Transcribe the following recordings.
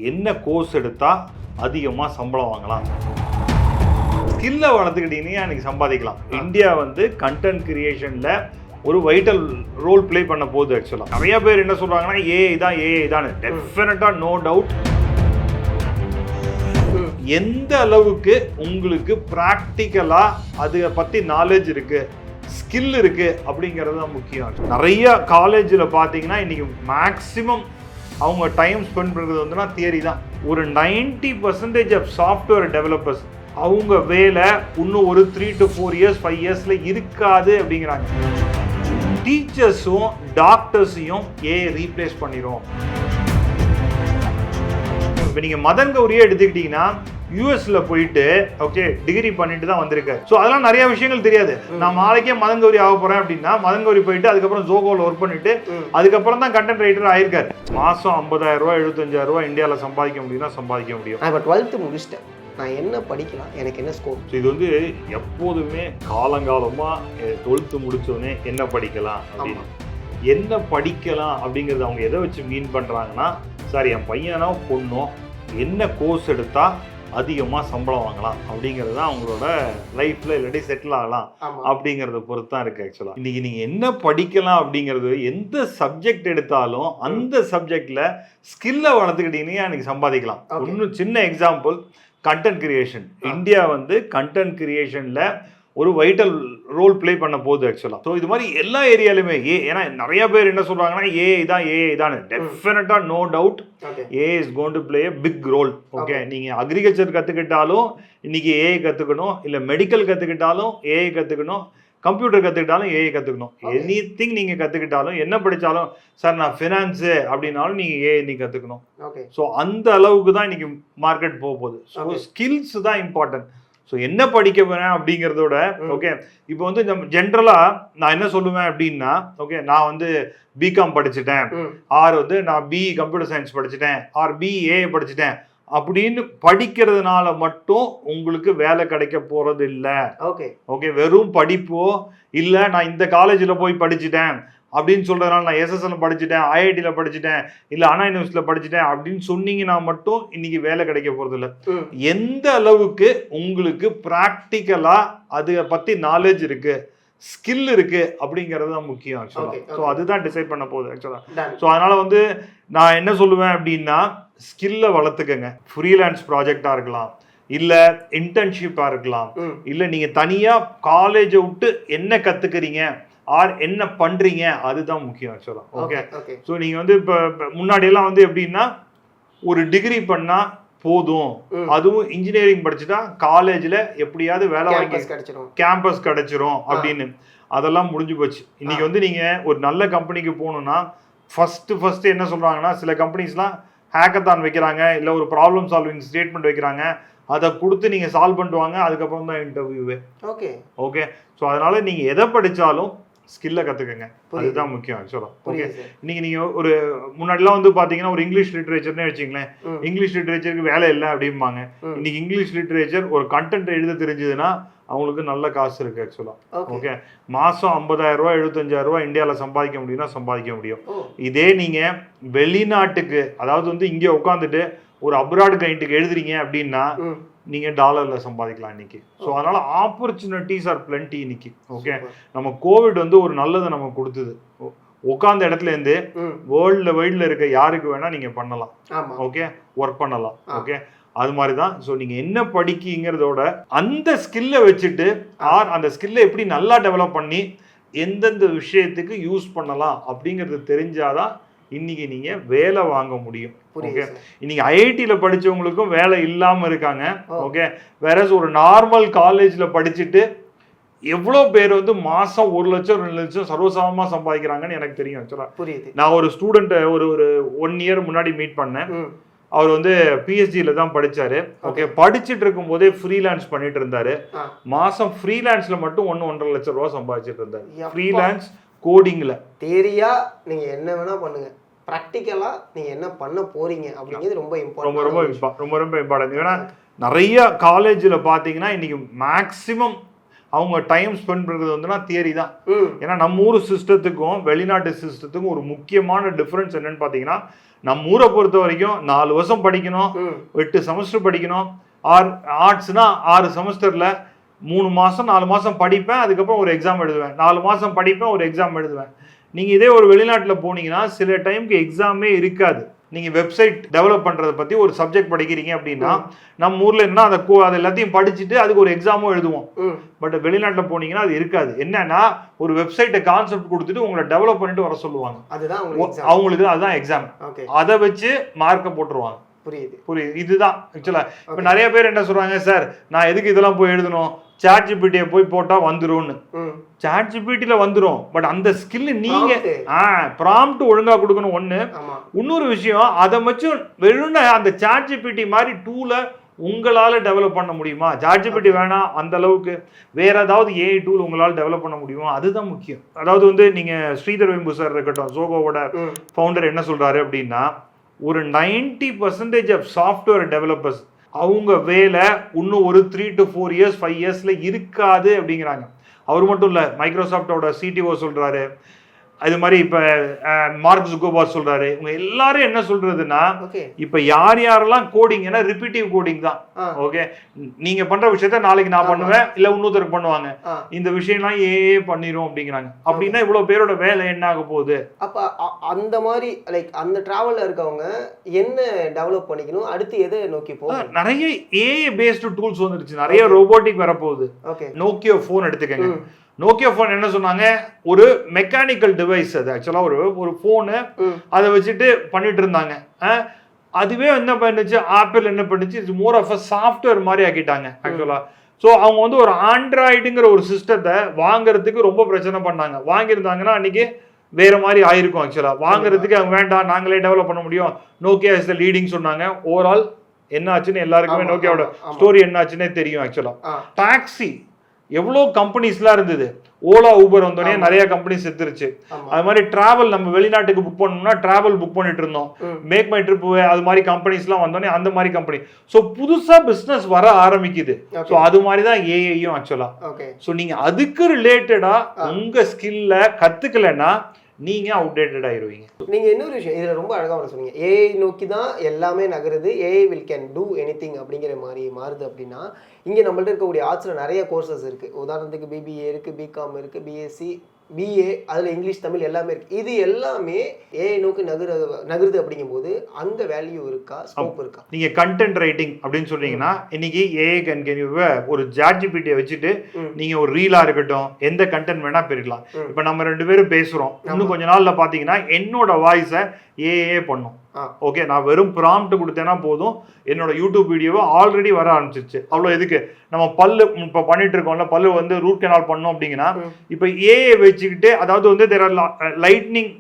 என்ன கோர்ஸ் எடுத்தால் அதிகமாக சம்பளம் வாங்கலாம், ஸ்கில்லை வளர்த்துக்கிட்டீங்கன்னா எனக்கு சம்பாதிக்கலாம். இந்தியா வந்து கண்டென்ட் கிரியேஷனில் ஒரு வைட்டல் ரோல் ப்ளே பண்ண போகுது. ஆக்சுவலாக நிறைய பேர் என்ன சொல்கிறாங்கன்னா ஏஐ தான் டெஃபினட்டாக நோ டவுட். எந்த அளவுக்கு உங்களுக்கு ப்ராக்டிக்கலாக அதை பற்றி நாலேஜ் இருக்குது, ஸ்கில் இருக்குது அப்படிங்கிறது தான் முக்கியம். நிறைய காலேஜில் பார்த்தீங்கன்னா இன்றைக்கி மேக்ஸிமம் அவங்க டைம் ஸ்பெண்ட் பண்ணுறது வந்துன்னா தியரி தான். ஒரு 90% ஆஃப் சாஃப்ட்வேர் டெவலப்பர்ஸ் அவங்க வேலை இன்னும் ஒரு 3 to 4 years 5 yearsல இருக்காது அப்படிங்கிறாங்க. டீச்சர்ஸும் டாக்டர்ஸையும் ரீப்ளேஸ் பண்ணிடும். இப்போ நீங்கள் மதன் கௌரியை எடுத்துக்கிட்டீங்கன்னா யூஎஸ்ல போயிட்டு டிகிரி பண்ணிட்டு தான் வந்திருக்காரு. ஸோ அதெல்லாம் நிறைய விஷயங்கள் தெரியாது. நான் நாளைக்கே மதன் கௌரி ஆக போறேன் அப்படின்னா மதன் கௌரி போயிட்டு அதுக்கப்புறம் ஜோகோவில் ஒர்க் பண்ணிட்டு அதுக்கப்புறம் தான் கண்டென்ட் ரைட்டர் ஆயிருக்காரு. மாசம் 50,000 ரூபாய் 75,000 இந்தியாவில் சம்பாதிக்க முடியும்னா சம்பாதிக்க முடியும். நான் இப்போ 12th முடிச்சிட்டேன், நான் என்ன படிக்கலாம், எனக்கு என்ன ஸ்கோப்? இது வந்து எப்போதுமே காலங்காலமாக 12th முடிச்சோடனே என்ன படிக்கலாம் அப்படின்னு, என்ன படிக்கலாம் அப்படிங்கிறது அவங்க எதை வச்சு மீன் பண்ணுறாங்கன்னா, சார் என் பையனோ பொண்ணோ என்ன கோர்ஸ் எடுத்தால் அதிகமாக சம்பளம் வாங்கலாம் அப்படிங்கிறது தான் அவங்களோட லைஃப்பில் இல்லாட்டி செட்டில் ஆகலாம் அப்படிங்கிறத பொறுத்து தான் இருக்குது. ஆக்சுவலாக இன்றைக்கி நீங்கள் என்ன படிக்கலாம் அப்படிங்கிறது, எந்த சப்ஜெக்ட் எடுத்தாலும் அந்த சப்ஜெக்டில் ஸ்கில்லை வளர்த்துக்கிட்டீங்கன்னா எனக்கு சம்பாதிக்கலாம். இன்னும் சின்ன எக்ஸாம்பிள், கண்டென்ட் கிரியேஷன். இந்தியா வந்து கண்டென்ட் கிரியேஷனில் ஒரு வைட்டல் ரோல் ப்ளே பண்ண போகுது. ஆக்சுவலாக ஸோ இது மாதிரி எல்லா ஏரியாலுமே ஏன்னா நிறைய பேர் என்ன சொல்கிறாங்கன்னா ஏஐ தான் டெஃபினட்டாக no doubt AI is going to play big role. Okay, நீங்கள் அக்ரிகல்ச்சர் கற்றுக்கிட்டாலும் இன்றைக்கி ஏஐ கற்றுக்கணும், இல்லை மெடிக்கல் கற்றுக்கிட்டாலும் ஏஐ கற்றுக்கணும், கம்ப்யூட்டர் கற்றுக்கிட்டாலும் ஏஐ கற்றுக்கணும். எனி திங் நீங்கள் கற்றுக்கிட்டாலும் என்ன படித்தாலும், சார் நான் ஃபினான்ஸு அப்படின்னாலும் நீங்கள் ஏஐ நீ கற்றுக்கணும். ஸோ அந்த அளவுக்கு தான் இன்றைக்கி மார்க்கெட் போக போகுது. ஸோ ஸ்கில்ஸ் தான் இம்பார்ட்டன்ட். ஸோ என்ன படிக்க போகிறேன் அப்படிங்கிறதோட இப்போ வந்து ஜென்ரலாக நான் என்ன சொல்லுவேன் அப்படின்னா, நான் வந்து பிகாம் படிச்சுட்டேன், ஆர் வந்து நான் பிஇ கம்ப்யூட்டர் சயின்ஸ் படிச்சுட்டேன், ஆர் பிஏ படிச்சுட்டேன் அப்படின்னு படிக்கிறதுனால மட்டும் உங்களுக்கு வேலை கிடைக்க போகிறது இல்லை. வெறும் படிப்போ இல்லை நான் இந்த காலேஜில் போய் படிச்சுட்டேன் அப்படின்னு சொல்றதுனால, நான் எஸ்எஸ்எல் படிச்சுட்டேன், ஐஐடியில் படிச்சுட்டேன், இல்லை அண்ணா யூனிவர்சிட்டியில் படிச்சுட்டேன் அப்படின்னு சொன்னீங்கன்னா மட்டும் இன்னைக்கு வேலை கிடைக்க போகிறது இல்லை. எந்த அளவுக்கு உங்களுக்கு ப்ராக்டிக்கலா அதை பற்றி நாலேஜ் இருக்கு, ஸ்கில் இருக்கு அப்படிங்கிறது தான் முக்கியம். ஆக்சுவலாக ஸோ அதுதான் டிசைட் பண்ண போகுது. ஆக்சுவலாக ஸோ அதனால வந்து நான் என்ன சொல்லுவேன் அப்படின்னா, ஸ்கில்லை வளர்த்துக்கங்க. ஃப்ரீலான்ஸ் ப்ராஜெக்டாக இருக்கலாம், இல்லை இன்டர்ன்ஷிப்பாக இருக்கலாம், இல்லை நீங்கள் தனியாக காலேஜை விட்டு என்ன கற்றுக்கிறீங்க ஆர் என்ன பண்ணுறீங்க அதுதான் முக்கியம். ஆக்சுவலாக ஓகே. ஸோ நீங்கள் வந்து இப்போ முன்னாடியெல்லாம் வந்து எப்படின்னா ஒரு டிகிரி பண்ணால் போதும், அதுவும் இன்ஜினியரிங் படிச்சுட்டா காலேஜில் எப்படியாவது வேலை வாங்கி கேம்பஸ் கிடைச்சிரும் அப்படின்னு, அதெல்லாம் முடிஞ்சு போச்சு. இன்னைக்கு வந்து நீங்கள் ஒரு நல்ல கம்பெனிக்கு போகணுன்னா ஃபஸ்ட்டு என்ன சொல்கிறாங்கன்னா, சில கம்பெனிஸ்லாம் ஹேக்கத்தான் வைக்கிறாங்க, இல்லை ஒரு ப்ராப்ளம் சால்விங் ஸ்டேட்மெண்ட் வைக்கிறாங்க, அதை கொடுத்து நீங்கள் சால்வ் பண்ணிட்டு வாங்க, அதுக்கப்புறம் தான் இன்டர்வியூவே. ஓகே ஸோ அதனால் நீங்கள் எதை படித்தாலும் ஸ்கில்லை கற்றுக்கங்க, அதுதான் முக்கியம். ஆக்சுவலாக ஓகே, இன்னைக்கு நீங்கள் ஒரு முன்னாடிலாம் வந்து பார்த்தீங்கன்னா ஒரு இங்கிலீஷ் லிட்ரேச்சர்னே வச்சிங்களேன், இங்கிலீஷ் லிட்ரேச்சருக்கு வேலை இல்லை அப்படிம்பாங்க. இன்னைக்கு இங்கிலீஷ் லிட்ரேச்சர் ஒரு கண்டென்ட் எழுத தெரிஞ்சதுன்னா அவங்களுக்கு நல்ல காசு இருக்குது. ஆக்சுவலாக ஓகே, மாதம் 50,000 ரூபாய் 75,000 ரூபாய் இந்தியாவில் சம்பாதிக்க முடியும்னா சம்பாதிக்க முடியும். இதே நீங்கள் வெளிநாட்டுக்கு, அதாவது வந்து இங்கே உட்காந்துட்டு ஒரு அப்ராட் கிளைண்ட்டுக்கு எழுதுறீங்க அப்படின்னா நீங்கள் டாலரில் சம்பாதிக்கலாம் இன்னைக்கு. ஸோ அதனால் ஆப்பர்ச்சுனிட்டிஸ் ஆர் பிளென்டி இன்னைக்கு. ஓகே, நம்ம கோவிட் வந்து ஒரு நல்லதை நம்ம கொடுத்தது. உட்காந்த இடத்துல இருந்து வேர்ல்டில் வைடில் இருக்க யாருக்கு வேணால் நீங்கள் பண்ணலாம். ஓகே, ஒர்க் பண்ணலாம். ஓகே, அது மாதிரி தான். ஸோ நீங்கள் என்ன படிக்கிறதோட அந்த ஸ்கில்லை வச்சுட்டு ஆர் அந்த ஸ்கில்லை எப்படி நல்லா டெவலப் பண்ணி எந்தெந்த விஷயத்துக்கு யூஸ் பண்ணலாம் அப்படிங்கிறது தெரிஞ்சாதான் இன்னைக்கு நீங்க வேலை வாங்க முடியும். ஓகே, இன்னைக்கு ஐஐடியில படிச்சவங்களுக்கும் வேலை இல்லாம இருக்காங்க. ஓகே, வேற ஒரு நார்மல் காலேஜ்ல படிச்சுட்டு எவ்வளோ பேர் வந்து மாசம் 1 லட்சம் 2 லட்சம் சர்வசாதாரணமா சம்பாதிக்கிறாங்கன்னு எனக்கு தெரியும். ஆக்சுவலா நான் ஒரு ஸ்டூடெண்ட்டை ஒரு 1 இயர் முன்னாடி மீட் பண்ணேன். அவர் வந்து பிஎஸ்ஜியில தான் படிச்சாரு. ஓகே, படிச்சுட்டு இருக்கும் போதே ஃப்ரீலான்ஸ் பண்ணிட்டு இருந்தாரு. மாசம் ஃப்ரீலான்ஸ்ல மட்டும் 1.5 லட்சம் ரூபாய் சம்பாதிச்சுட்டு இருந்தாரு. ஃப்ரீலான்ஸ் கோடிங்ல. தேரியா நீங்க என்ன வேணா பண்ணுங்க, ப்ராக்டிக்கலா நீங்க என்ன பண்ண போறீங்க அப்படிங்கிறது ரொம்ப இம்பார்ட்டன்ட். ரொம்ப இம்பார்ட்டன்ட். ஏன்னா நிறைய காலேஜில் பார்த்தீங்கன்னா இன்னைக்கு மேக்சிமம் அவங்க டைம் ஸ்பெண்ட் பண்ணுறது வந்துன்னா தியரி தான். ம் ஏன்னா நம்ம ஊர் சிஸ்டத்துக்கும் வெளிநாட்டு சிஸ்டத்துக்கும் ஒரு முக்கியமான டிஃப்ரென்ஸ் என்னன்னு பார்த்தீங்கன்னா, நம்ம ஊரை பொறுத்த வரைக்கும் 4 வருஷம் படிக்கணும், 8 செமஸ்டர் படிக்கணும். ஆர்ட்ஸ்னா 6 செமஸ்டரில் 3 மாதம் 4 மாதம் படிப்பேன், அதுக்கப்புறம் ஒரு எக்ஸாம் எழுதுவேன், 4 மாதம் படிப்பேன், ஒரு எக்ஸாம் எழுதுவேன். நீங்கள் இதே ஒரு வெளிநாட்டில் போனீங்கன்னா சில டைமுக்கு எக்ஸாமே இருக்காது. நீங்கள் வெப்சைட் டெவலப் பண்ணுறதை பற்றி ஒரு சப்ஜெக்ட் படிக்கிறீங்க அப்படின்னா நம்ம ஊரில் என்ன அது எல்லாத்தையும் படிச்சுட்டு அதுக்கு ஒரு எக்ஸாமும் எழுதுவோம். பட் வெளிநாட்டில் போனீங்கன்னா அது இருக்காது. என்னன்னா ஒரு வெப்சைட்டை கான்செப்ட் கொடுத்துட்டு உங்களை டெவலப் பண்ணிட்டு வர சொல்லுவாங்க. அவங்களுக்கு அதுதான் எக்ஸாம். அதை வச்சு மார்க்கை போட்டுருவாங்க. புரியுது. இதுதான் ஆக்சுவலா. இப்போ நிறைய பேர் என்ன சொல்றாங்க, சார் நான் எதுக்கு இதெல்லாம் போய் எழுதணும், சாட் ஜிபிடியை போய் போட்டா வந்துரும்னு. சாட் ஜிபிடில வந்துரும், பட் அந்த ஸ்கில் நீங்க ப்ராம்ப்ட் ஒழுங்கா கொடுக்கணும் ஒண்ணு. இன்னொரு விஷயம், அதை வச்சு வெறும் அந்த சாட் ஜிபிடி மாதிரி டூலை உங்களால டெவலப் பண்ண முடியுமா? சாட் ஜிபிடி வேணாம், அந்த அளவுக்கு வேற ஏதாவது ஏஐ டூல் உங்களால டெவலப் பண்ண முடியுமா? அதுதான் முக்கியம். அதாவது வந்து நீங்க ஸ்ரீதர் வெம்பு சார் இருக்கட்டும், சோகோவோட ஃபவுண்டர் என்ன சொல்றாரு அப்படின்னா, ஒரு 90% ஆஃப் சாஃப்ட்வேர் டெவலப்பர்ஸ் அவங்க வேலை இன்னும் ஒரு 3 to 4 years 5 yearsல இருக்காது அப்படிங்கிறாங்க. அவர் மட்டும் இல்லை, மைக்ரோசாஃப்டோட சிடிஓ சொல்றாரு, அது மாதிரி இப்போ மார்க் ஜுக்கர்பர்க் சொல்றாரு. இவங்க எல்லாரும் என்ன சொல்றதுன்னா, இப்போ யாரெல்லாம் கோடிங், ஏன்னா ரிப்பீட்டிவ் கோடிங் தான். ஓகே, நீங்க பண்ற விஷயத்த நாளைக்கு நான் பண்ணுவேன், இல்ல இன்னொருத்தருக்கு பண்ணுவாங்க, இந்த விஷயம்லாம் ஏஏ பண்ணிரும் அப்படிங்கிறாங்க. அப்படின்னா இவ்வளவு பேரோட வேலை என்ன ஆக போகுது? அப்ப அந்த மாதிரி லைக் அந்த டிராவல்ல இருக்கவங்க என்ன டெவலப் பண்ணிக்கணும், அடுத்து எதை நோக்கி போகும்? நிறைய ஏஏ பேஸ்டு டூல்ஸ் வந்துருச்சு, நிறைய ரோபோட்டிக் வரப்போகுது. நோக்கியோ போன் எடுத்துக்கங்க. நோக்கியா ஃபோன் என்ன சொன்னாங்க, ஒரு மெக்கானிக்கல் டிவைஸ். அது ஆக்சுவலாக ஒரு ஃபோனு, அதை வச்சுட்டு பண்ணிட்டு இருந்தாங்க. அதுவே என்ன பண்ணுச்சு, ஆப்பிள் என்ன பண்ணுச்சு, it's more of a software மாதிரி ஆக்கிட்டாங்க ஆக்சுவலாக. ஸோ அவங்க வந்து ஒரு ஆண்ட்ராய்டுங்கிற ஒரு சிஸ்டத்தை வாங்குறதுக்கு ரொம்ப பிரச்சனை பண்ணாங்க. வாங்கியிருந்தாங்கன்னா அன்னைக்கு வேற மாதிரி ஆயிருக்கும். ஆக்சுவலாக வாங்குறதுக்கு அவங்க வேண்டாம், நாங்களே டெவலப் பண்ண முடியும், நோக்கியா இஸ் த லீடிங் சொன்னாங்க. ஓவரால் என்ன ஆச்சுன்னு எல்லாருக்குமே நோக்கியாவோட ஸ்டோரி என்ன ஆச்சுன்னே தெரியும். ஆக்சுவலாக டாக்ஸி எவ்வளோ கம்பெனிஸ்லாம் இருந்தது, ஓலா ஊபர் வந்தோடனே நிறைய கம்பெனிஸ் செத்துருச்சு. அது மாதிரி டிராவல், நம்ம வெளிநாட்டுக்கு புக் பண்ணணும்னா டிராவல் புக் பண்ணிட்டு இருந்தோம், மேக் மை ட்ரிப், அது மாதிரி கம்பெனிஸ்லாம் வந்தோடனே அந்த மாதிரி கம்பெனி. ஸோ புதுசாக பிஸ்னஸ் வர ஆரம்பிக்குது. ஸோ அது மாதிரி தான் ஏஐயும் ஆக்சுவலா. ஸோ நீங்கள் அதுக்கு ரிலேட்டடாக உங்கள் ஸ்கில்ல கற்றுக்கலைன்னா நீங்க அவுடேட்டட் ஆயிருவீங்க. நீங்க இன்னொரு விஷயம் இதுல ரொம்ப அழகா ஒன்று சொன்னீங்க, ஏஐ நோக்கி தான் எல்லாமே நகருது, AI will can do anything அப்படிங்கிற மாதிரி மாறுது. அப்படின்னா இங்கே நம்மள்ட்ட இருக்கக்கூடிய ஆர்ட்ஸில் நிறைய கோர்சஸ் இருக்குது. உதாரணத்துக்கு பிபிஏ இருக்குது, பிகாம் இருக்குது, பிஎஸ்சி, பிஏ, அதில் இங்கிலீஷ் தமிழ் எல்லாமே இருக்குது. இது எல்லாமே ஏஐ நோக்கி நகருது அப்படிங்கும்போது அங்கே வேல்யூ இருக்கா, ஸ்கோப் இருக்கா? நீங்கள் கண்டென்ட் ரைட்டிங் அப்படின்னு சொன்னீங்கன்னா இன்னைக்கு ஏஐ ஒரு சாட் ஜிபிடியை வச்சுட்டு நீங்கள் ஒரு ரீலாக இருக்கட்டும், எந்த கண்டென்ட் வேணால் பெருக்கலாம். இப்போ நம்ம 2 பேரும் பேசுகிறோம், இன்னும் கொஞ்ச நாளில் பார்த்தீங்கன்னா என்னோட வாய்ஸை ஏஐ பண்ணும். ஓகே, நான் வெறும் ப்ராம்ப்ட் கொடுத்தேன்னா போதும், என்னோட யூடியூப் வீடியோவை ஆல்ரெடி வர ஆரம்பிச்சிருச்சு. அவ்வளோ எதுக்கு நம்ம பல்லு இப்போ பண்ணிட்டு இருக்கோம்ல, பல்லு வந்து ரூட் கெனால் பண்ணோம் அப்படிங்கன்னா இப்போ ஏஐ வச்சுக்கிட்டு, அதாவது வந்து லைட்னிங்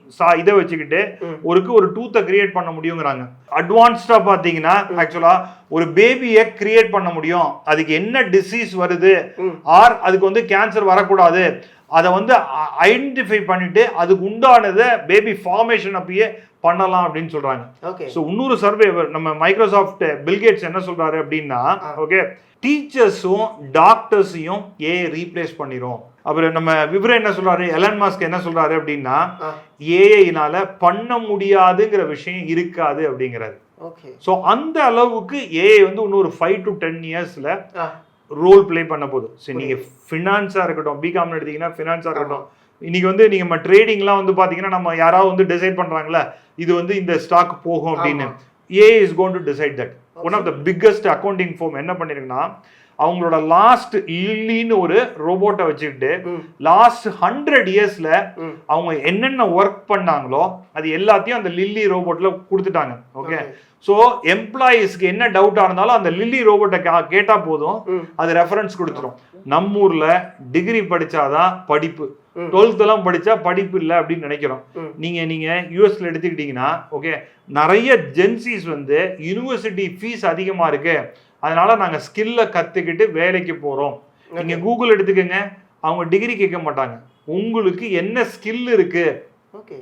இதை வச்சுக்கிட்டு ஒரு டூத்தை கிரியேட் பண்ண முடியுங்கிறாங்க. அட்வான்ஸ்டா பார்த்தீங்கன்னா ஆக்சுவலா ஒரு பேபியை கிரியேட் பண்ண முடியும், அதுக்கு என்ன டிசீஸ் வருது, ஆர் அதுக்கு வந்து கேன்சர் வரக்கூடாது, அதை வந்து ஐடென்டிஃபை பண்ணிட்டு அதுக்கு உண்டானதை பேபி ஃபார்மேஷன் அப்பயே பண்ணலாம் அப்படின்னு சொல்றாங்க. ஸோ இன்னொரு சர்வே நம்ம மைக்ரோசாஃப்ட் பில்கேட்ஸ் என்ன சொல்றாரு அப்படின்னா, ஓகே, டீச்சர்ஸும் டாக்டர்ஸையும் ஏஐ ரீப்ளேஸ் பண்ணிரும். அப்புறம் நம்ம விவரம் என்ன சொல்றாரு, எலன் மாஸ்க் என்ன சொல்றாரு அப்படின்னா, ஏஐனால பண்ண முடியாதுங்கிற விஷயம் இருக்காது அப்படிங்கிறாரு. ஸோ அந்த அளவுக்கு ஏஐ வந்து இன்னொரு 5 to 10 yearsல ரோல் பிளே பண்ண போதும். சரி, நீங்க ஃபினான்ஸா இருக்கட்டும், பிகாம் எடுத்தீங்கன்னா ஃபினான்ஸா இருக்கட்டும், இன்னைக்கு வந்து நீங்க நம்ம ட்ரேடிங்லாம் வந்து பாத்தீங்கன்னா நம்ம யாராவது வந்து டிசைட் பண்றாங்களா இது வந்து இந்த ஸ்டாக் போகும் அப்படின்னு, AI is going to decide that. One of the biggest accounting firm என்ன பண்ணிருக்குன்னா, அவங்களோட லாஸ்ட் லில்லின்னு ஒரு ரோபோட்டை வச்சுக்கிட்டு லாஸ்ட் 100 yearsல அவங்க என்னென்ன ஒர்க் பண்ணாங்களோ அது எல்லாத்தையும் அந்த லில்லி ரோபோட்ல கொடுத்துட்டாங்க. ஓகே, ஸோ எம்ப்ளாயீஸ்க்கு என்ன டவுட்டா இருந்தாலும் அந்த லில்லி ரோபோட்டை கேட்டா போதும், அது ரெஃபரன்ஸ் கொடுத்துரும். நம்ம ஊர்ல டிகிரி படிச்சாதான் படிப்பு, 12th எல்லாம் படிச்சா படிப்பு இல்லை அப்படின்னு நினைக்கிறோம். நீங்க யூஎஸ்ல எடுத்துக்கிட்டீங்கன்னா, ஓகே, நிறைய ஜென்சிஸ் வந்து யூனிவர்சிட்டி ஃபீஸ் அதிகமா இருக்கு, அதனால நாங்க ஸ்கில்ல கத்துக்கிட்டு வேலைக்கு போறோம். நீங்க கூகுள் எடுத்துக்கங்க, அவங்க டிகிரி கேட்க மாட்டாங்க, உங்களுக்கு என்ன ஸ்கில் இருக்கு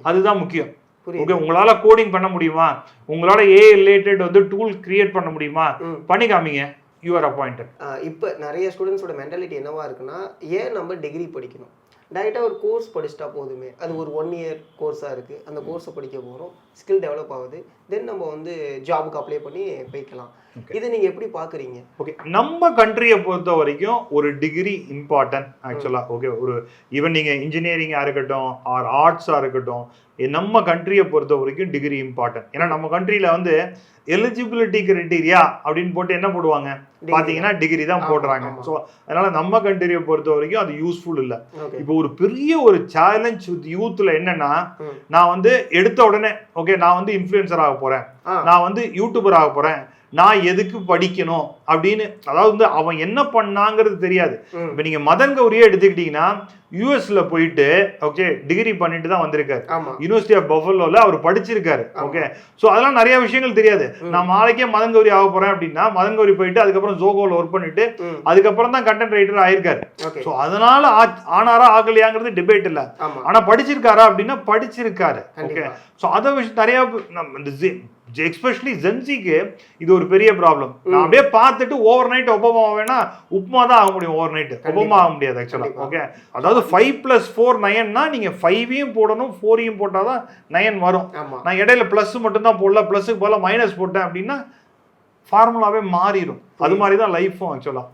அதுதான் முக்கியம். ஓகே, உங்களால கோடிங் பண்ண முடியுமா, உங்களால ஏஐ ரிலேட்டட் வந்து டூல் கிரியேட் பண்ண முடியுமா, பண்ணி காமிங்க. You are appointed. இப்போ நிறைய ஸ்டூடெண்ட்ஸோட மென்டாலிட்டி என்னவா இருக்குன்னா, ஏன் நம்ம டிகிரி படிக்கணும், டைரெக்டாக ஒரு கோர்ஸ் படிச்சுட்டா போதுமே, அது ஒரு 1 இயர் கோர்ஸாக இருக்குது, அந்த கோர்ஸை படிக்க போகிறோம், ஸ்கில் டெவலப் ஆகுது, தென் நம்ம வந்து ஜாபுக்கு அப்ளை பண்ணி போய்க்கலாம். இதை நீங்கள் எப்படி பார்க்குறீங்க? ஓகே, நம்ம கண்ட்ரியை பொறுத்த வரைக்கும் ஒரு டிகிரி இம்பார்ட்டன்ட் ஆக்சுவலாக. ஓகே, ஒரு ஈவன் நீங்கள் இன்ஜினியரிங்காக இருக்கட்டும் ஆர் ஆர்ட்ஸாக இருக்கட்டும், நம்ம கண்ட்ரியை பொறுத்த வரைக்கும் டிகிரி இம்பார்ட்டன்ட். ஏன்னா நம்ம கண்ட்ரியில் வந்து எலிஜிபிலிட்டி கிரைட்டீரியா அப்படின்னு போட்டு என்ன போடுவாங்க பார்த்தீங்கன்னா டிகிரி தான் போடுறாங்க. ஸோ அதனால நம்ம கண்ட்ரியை பொறுத்த வரைக்கும் அது யூஸ்ஃபுல் இல்லை. இப்போ ஒரு பெரிய ஒரு சேலஞ்ச் வித் யூத்ல என்னன்னா, நான் வந்து எடுத்த உடனே ஓகே நான் வந்து இன்ஃப்ளூயன்சர் ஆக போறேன், நான் வந்து யூடியூபர் ஆக போறேன், நான் எதுக்கு படிக்கணும் அப்படின்னு, அதாவது வந்து அவன் என்ன பண்ணாங்கிறது தெரியாது. இப்போ நீங்க மதன் கௌரியே எடுத்துக்கிட்டீங்கன்னா யூஎஸ்ல போயிட்டு ஓகே டிகிரி பண்ணிட்டு தான் வந்திருக்காரு. யூனிவர்சிட்டி ஆஃப் பஃபலோல அவர் படிச்சிருக்காரு. ஓகே, ஸோ அதெல்லாம் நிறைய விஷயங்கள் தெரியாது. நான் நாளைக்கே மதன் கௌரி ஆக போறேன் அப்படின்னா மதன் கௌரி போயிட்டு அதுக்கப்புறம் ஜோகோல ஒர்க் பண்ணிட்டு அதுக்கப்புறம் தான் கண்டென்ட் ரைட்டர் ஆயிருக்காரு. ஸோ அதனால ஆனாரா ஆகலையாங்கிறது டிபேட் இல்லை. ஆனா படிச்சிருக்காரா அப்படின்னா படிச்சிருக்காரு. ஓகே, ஸோ அதை நிறைய எஸ்பெஷலி ஜென்சிக்கு இது ஒரு பெரிய ப்ராப்ளம். நான் அப்படியே பார்த்துட்டு ஓவர் நைட் ஒபாமா வேணா உப்மா தான் ஆக முடியும், ஓவர் நைட் ஒபாமா ஆக முடியாது ஆக்சுவலா. ஓகே, அதாவது 5+4 9னா நீங்க 5ஐயும் போடணும் 4ஐயும் போட்டாதான் 9 வரும். நான் இடையில பிளஸ் மட்டும் தான் போடல, பிளஸுக்கு போல மைனஸ் போட்டேன் அப்படின்னா ஃபார்முலாவே மாறிடும். அது மாதிரி தான் லைஃபும் ஆக்சுவலா.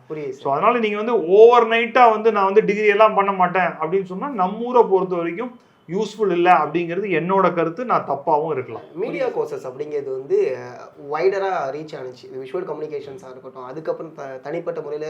ஸோ அதனால நீங்க வந்து ஓவர் நைட்டா வந்து நான் வந்து டிகிரி எல்லாம் பண்ண மாட்டேன் அப்படின்னு சொன்னா நம்ம ஊரை பொறுத்த வரைக்கும் யூஸ்ஃபுல் இல்லை அப்படிங்கிறது என்னோட கருத்து. நான் தப்பாகவும் இருக்கலாம். மீடியா கோர்சஸ் அப்படிங்கிறது வந்து வைடராக ரீச் ஆனிச்சு. விஷுவல் கம்யூனிகேஷன்ஸாக இருக்கட்டும், அதுக்கப்புறம் தனிப்பட்ட முறையில்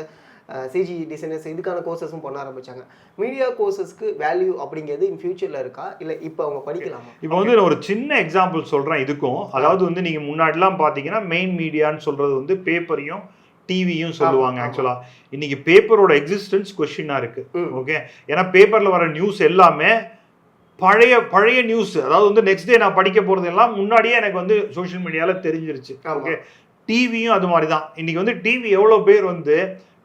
சிஜி டிசைனர்ஸ் இதுக்கான கோர்சஸும் பண்ண ஆரம்பிச்சாங்க. மீடியா கோர்சஸ்க்கு வேல்யூ அப்படிங்கிறது இன் ஃபியூச்சரில் இருக்கா, இல்லை இப்போ அவங்க படிக்கலாமா? இப்போ வந்து நான் ஒரு சின்ன எக்ஸாம்பிள் சொல்கிறேன் இதுக்கும். அதாவது வந்து நீங்கள் முன்னாடிலாம் பார்த்தீங்கன்னா மெயின் மீடியான்னு சொல்கிறது வந்து பேப்பரையும் டிவியும் சொல்லுவாங்க. ஆக்சுவலா இன்னைக்கு பேப்பரோட எக்ஸிஸ்டன்ஸ் கொஸ்டினா இருக்கு. ஓகே, ஏன்னா பேப்பர்ல வர நியூஸ் எல்லாமே பழைய நியூஸ். அதாவது வந்து நெக்ஸ்ட் டே நான் படிக்க போறது எல்லாம் முன்னாடியே எனக்கு வந்து சோஷியல் மீடியால தெரிஞ்சிருச்சு. ஓகே, டிவியும் அது மாதிரி தான். இன்னைக்கு வந்து டிவி எவ்வளோ பேர் வந்து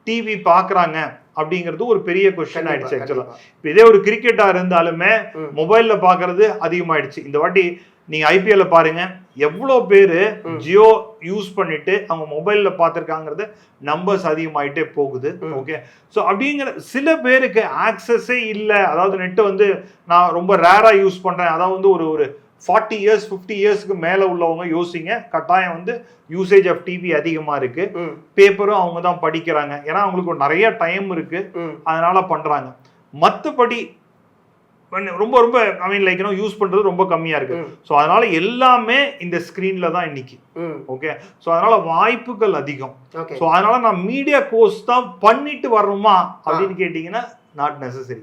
டிவி பார்க்குறாங்க அப்படிங்கிறது ஒரு பெரிய கொஸ்டின் ஆயிடுச்சு ஆக்சுவலா. இப்போ இதே ஒரு கிரிக்கெட்டா இருந்தாலுமே மொபைல்ல பார்க்கறது அதிகமாயிடுச்சு. இந்த வாட்டி நீங்க ஐபிஎல்ல பாருங்க, எவ்வளோ பேர் ஜியோ யூஸ் பண்ணிட்டு அவங்க மொபைல்ல பார்த்துருக்காங்கிறது நம்பர்ஸ் அதிகமாயிட்டே போகுது. ஓகே, ஸோ அப்படிங்கிற சில பேருக்கு ஆக்சஸே இல்லை. அதாவது நெட்டை வந்து நான் ரொம்ப ரேரா யூஸ் பண்றேன். அதாவது வந்து ஒரு 40 இயர்ஸ் 50 இயர்ஸ்க்கு மேல உள்ளவங்க யோசிங்க, கட்டாயம் வந்து யூசேஜ் ஆஃப் டிவி அதிகமா இருக்கு. பேப்பரும் அவங்க தான் படிக்கிறாங்க, ஏன்னா அவங்களுக்கு நிறைய டைம் இருக்கு, அதனால பண்றாங்க. மற்றபடி ரொம்ப ரொம்ப ஐ மீன் லைக் யூஸ் பண்றது ரொம்ப கம்மியா இருக்கு. ஸோ அதனால எல்லாமே இந்த ஸ்கிரீன்ல தான் இன்னைக்கு. ஓகே, ஸோ அதனால வாய்ப்புகள் அதிகம். ஸோ அதனால நான் மீடியா கோர்ஸ் தான் பண்ணிட்டு வரணுமா அப்படின்னு கேட்டீங்கன்னா நாட் நெசசரி.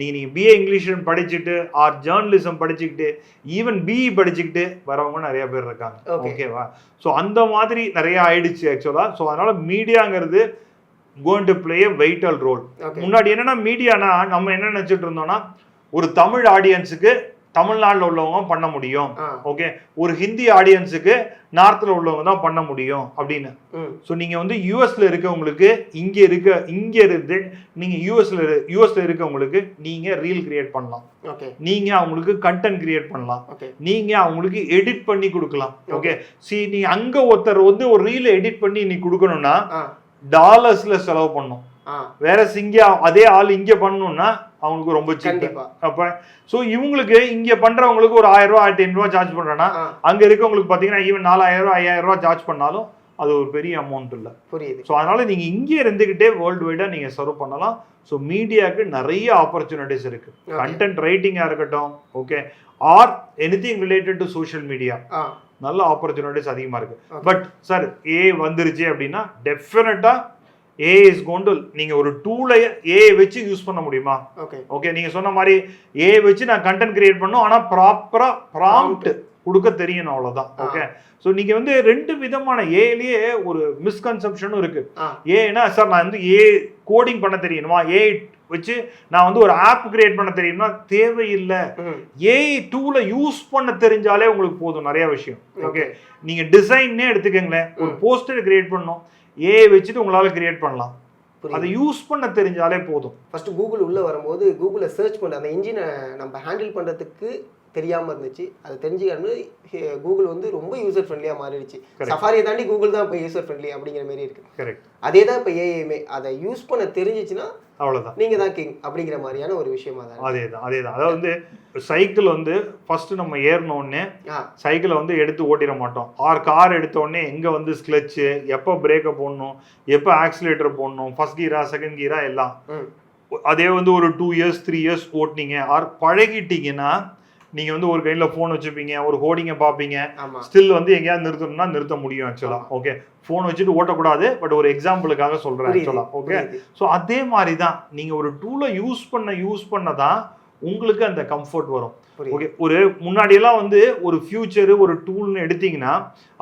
நீங்க பிஏ இங்கிலீஷ் படிச்சுட்டு ஆர் ஜேர்னலிசம் படிச்சுக்கிட்டு ஈவன் பிஇ படிச்சுக்கிட்டு வரவங்க நிறைய பேர் இருக்காங்க. ஓகேவா, ஸோ அந்த மாதிரி நிறைய ஆயிடுச்சு ஆக்சுவலா. ஸோ அதனால மீடியாங்கிறது going to play a vital role. முன்னாடி என்னன்னா மீடியானா நம்ம என்ன நினைச்சிட்டு இருந்தோம்னா ஒரு தமிழ் ஆடியன்ஸுக்கு தமிழ்நாட்டில் உள்ளவங்க பண்ண முடியும், ஓகே, ஒரு ஹிந்தி ஆடியன்ஸுக்கு நார்த்தில் உள்ளவங்க தான் பண்ண முடியும் அப்படின்னு. ஸோ நீங்க வந்து யூஎஸ்ல இருக்கவங்களுக்கு இங்க இருந்து நீங்க யூஎஸ்ல இருக்கவங்களுக்கு நீங்க ரீல் கிரியேட் பண்ணலாம், நீங்க அவங்களுக்கு கண்டென்ட் கிரியேட் பண்ணலாம், நீங்க அவங்களுக்கு எடிட் பண்ணி கொடுக்கலாம். ஓகே, நீங்க அங்க ஒருத்தர் வந்து ஒரு ரீல் எடிட் பண்ணி நீ கொடுக்கணும்னா டாலர்ஸ்ல செலவு பண்ணும். வேற இங்க அதே ஆள் இங்க பண்ணணும்னா அவங்களுக்கு ரொம்ப சீப். அப்ப சோ இவங்களுக்கு இங்க பண்றவங்களுக்கு ஒரு 1000 ரூபாய் 1500 ரூபாய் சார்ஜ் பண்றேன்னா அங்க இருக்கவங்களுக்கு பாத்தீங்கன்னா ஈவன் 4000 ரூபாய் 5000 ரூபாய் சார்ஜ் பண்ணாலும் அது ஒரு பெரிய அமௌண்ட் இல்ல. புரியுது. ஸோ அதனால நீங்க இங்கே இருந்துகிட்டே வேர்ல்டு வைடா நீங்க சர்வ் பண்ணலாம். ஸோ மீடியாவுக்கு நிறைய ஆப்பர்ச்சுனிட்டிஸ் இருக்கு. கண்டென்ட் ரைட்டிங்கா இருக்கட்டும், okay, or anything related to social media நல்ல ஆப்பர்ச்சுனிட்டிஸ் அதிகமா இருக்கு. பட் சார் ஏ வந்துருச்சு அப்படின்னா டெஃபினட்டா ஏ இஸ் கோயிங் டு, நீங்க ஒரு டூலை ஏ வச்சு யூஸ் பண்ண முடியுமா? ஓகே, நீங்க சொன்ன மாதிரி ஏ வச்சு நான் கண்டென்ட் கிரியேட் பண்ணும், ஆனா ப்ராப்பரா ப்ராம்ப்ட் கொடுக்க தெரியணும், அவ்வளவுதான். ஓகே, ஸோ நீங்க வந்து ரெண்டு விதமான ஏலயே ஒரு மிஸ்கன்செப்ஷனும் இருக்கு. ஏன்னா சார் நான் வந்து ஏ கோடிங் பண்ண தெரியணுமா, ஏ வச்சு நான் வந்து ஒரு ஆப் கிரியேட் பண்ண தெரியும்னா தேவையில்லை. ஏஐ டூலை யூஸ் பண்ண தெரிஞ்சாலே உங்களுக்கு போதும் நிறைய விஷயம். ஓகே, நீங்க டிசைன்னே எடுத்துக்கங்களேன், ஒரு போஸ்டர் கிரியேட் பண்ணணும், ஏஐ வச்சுட்டு உங்களால கிரியேட் பண்ணலாம். அதை யூஸ் பண்ண தெரிஞ்சாலே போதும். ஃபர்ஸ்ட் கூகுள் உள்ள வரும்போது கூகுளை சர்ச் பண்ண அந்த இன்ஜினை நம்ம ஹேண்டில் பண்றதுக்கு தெரியாமல் இருந்துச்சு. அதை தெரிஞ்சுக்கணும் கூகுள் வந்து ரொம்ப யூசர் ஃப்ரெண்ட்லியாக மாறிடுச்சு. சஃபாரியை தாண்டி கூகுள் தான் இப்போ யூசர் ஃப்ரெண்ட்லி அப்படிங்கிற மாதிரி இருக்கு. கரெக்ட். அதே தான் இப்போ ஏஐமே அதை யூஸ் பண்ண தெரிஞ்சிச்சுன்னா அவ்வளோதான், நீங்க தான் கிங் அப்படிங்கிற மாதிரியான ஒரு விஷயமா தான். அதேதான். அதாவது வந்து சைக்கிள் வந்து ஃபர்ஸ்ட் நம்ம ஏறினோடனே சைக்கிளை வந்து எடுத்து ஓட்டிட மாட்டோம். கார் எடுத்த உடனே எங்க வந்து ஸ்க்ளச்சு, எப்போ பிரேக்கை போடணும், எப்போ ஆக்சிலேட்டர் போடணும், ஃபர்ஸ்ட் கீரா செகண்ட் கீரா எல்லாம். அதே வந்து ஒரு 2 years 3 years ஓட்டினீங்க பழகிட்டீங்கன்னா நீங்க வந்து ஒரு கையில போன் வச்சுப்பீங்க, ஒரு ஹோர்டிங்கை பார்ப்பீங்க, ஸ்டில் வந்து எங்கேயாவது நிறுத்தணும்னா நிறுத்த முடியும் ஆக்சுவலா. ஓகே, போன் வச்சுட்டு ஓட்டக்கூடாது, பட் ஒரு எக்ஸாம்பிளுக்காக சொல்றேன் ஆக்சுவலா. ஓகே, ஸோ அதே மாதிரி தான் நீங்க ஒரு டூலை யூஸ் பண்ணதான் உங்களுக்கு அந்த கம்ஃபர்ட் வரும். ஓகே, ஒரு முன்னாடியெல்லாம் வந்து ஒரு ஃபியூச்சரு ஒரு டூல்னு எடுத்தீங்கன்னா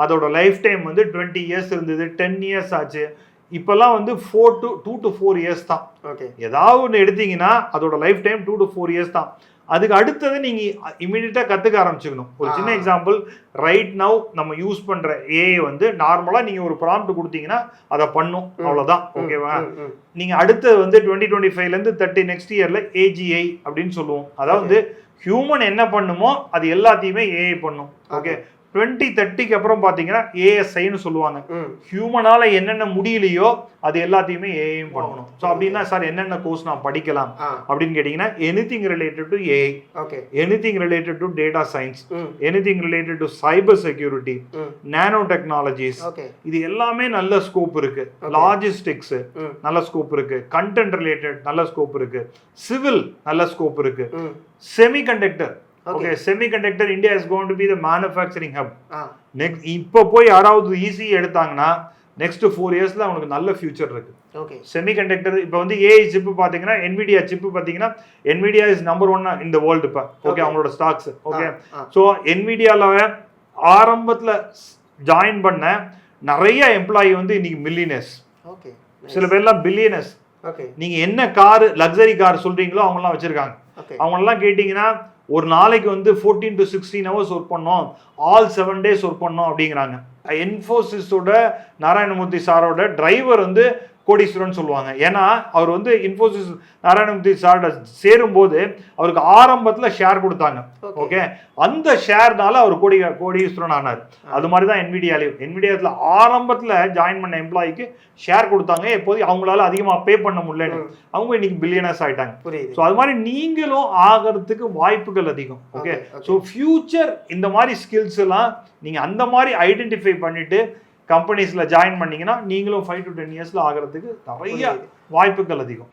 அதோட லைஃப் டைம் வந்து 20 years இருந்தது, 10 years ஆச்சு. இப்பெல்லாம் வந்து 2 to 4 years தான். ஏதாவது ஒன்று எடுத்தீங்கன்னா அதோட லைஃப் டைம் 2 to 4 years தான். அதுக்கு அடுத்தது நீங்க இமீடியட்டா கத்துக்க ஆரம்பிச்சுக்கணும். ஒரு சின்ன எக்ஸாம்பிள், ரைட் நவ் நம்ம யூஸ் பண்ற ஏஐ வந்து நார்மலா நீங்க ஒரு ப்ராம்ப்ட் கொடுத்தீங்கன்னா அதை பண்ணும், அவ்வளவுதான். ஓகேவா? நீங்க அடுத்தது வந்து 2025ல இருந்து 30 நெக்ஸ்ட் இயர்ல ஏஜிஐ அப்படின்னு சொல்லுவோம். அதாவது ஹியூமன் என்ன பண்ணுமோ அது எல்லாத்தையுமே ஏஐ பண்ணும். ஓகே, 2030க்கு அப்புறம் பாத்தீங்கன்னா ஏஎஸ்ஐன்னு சொல்லுவாங்க. ஹியூமனால என்னென்ன முடியலையோ அது எல்லாத்தையுமே ஏஐயும் பண்ணணும். ஸோ அப்படின்னா சார் என்னென்ன கோர்ஸ் நான் படிக்கலாம் அப்படின்னு கேட்டீங்கன்னா anything related to AI, anything related to data science, anything related to cyber security, nano technologies, இது எல்லாமே நல்ல ஸ்கோப் இருக்கு. லாஜிஸ்டிக்ஸ் நல்ல ஸ்கோப் இருக்கு, கண்டென்ட் ரிலேட்டட் நல்ல ஸ்கோப் இருக்கு, சிவில் நல்ல ஸ்கோப் இருக்கு, semiconductor. Okay, semiconductor India is going to be the manufacturing hub. Next இப்போ போய் யாராவது ஈஸி எடுத்தாங்கன்னா நெக்ஸ்ட் 4 இயர்ஸ்ல அவங்களுக்கு நல்ல ஃபியூச்சர் இருக்கு. ஓகே, செமிகண்டக்டர் இப்போ வந்து ஏஐ சிப் பாத்தீங்கன்னா NVIDIA சிப் பாத்தீங்கன்னா NVIDIA is number 1 in the world இப்போ. ஓகே, அவங்களோட ஸ்டாக்ஸ். ஓகே, ஸோ NVIDIAல ஆரம்பத்துல ஜாயின் பண்ண நிறைய எம்ப்ளாயி வந்து இன்னைக்கு மில்லியனர்ஸ். ஓகே, சில பேர்லாம் பில்லியனர்ஸ். ஓகே, நீங்க என்ன கார் லக்ஸரி கார் சொல்றீங்களோ அவங்கலாம் வச்சிருக்காங்க. அவங்களெல்லாம் கேட்டீங்கன்னா ஒரு நாளைக்கு வந்து 14 to 16 hours ஒர்க் பண்ணோம், ஆல் 7 days ஒர்க் பண்ணோம் அப்படிங்கிறாங்க. இன்ஃபோசிஸோட நாராயணமூர்த்தி சாரோட டிரைவர் வந்து கோடீஸ்வரன் சொல்லுவாங்க. ஏன்னா அவர் வந்து இன்ஃபோசிஸ் நாராயணமூர்த்தி சாரோட சேரும்போது அவருக்கு ஆரம்பத்தில் ஷேர் கொடுத்தாங்க. ஓகே, அந்த ஷேர்னால அவர் கோடீஸ்வரன் ஆனார். அது மாதிரி தான் NVIDIAல ஆரம்பத்தில் ஜாயின் பண்ண எம்ப்ளாய்க்கு ஷேர் கொடுத்தாங்க. எப்போது அவங்களால அதிகமாக பே பண்ண முடியலன்னு அவங்க இன்னைக்கு பில்லியனர்ஸ் ஆயிட்டாங்க. ஸோ அது மாதிரி நீங்களும் ஆகிறதுக்கு வாய்ப்புகள் அதிகம். ஓகே, ஸோ ஃபியூச்சர் இந்த மாதிரி ஸ்கில்ஸ் எல்லாம் நீங்கள் அந்த மாதிரி ஐடென்டிஃபை பண்ணிட்டு கம்பெனிஸ்ல ஜாயின் பண்ணீங்கன்னா நீங்களும் 5 to 10 இயர்ஸ்ல ஆகிறதுக்கு நிறைய வாய்ப்புகள் அதிகம்.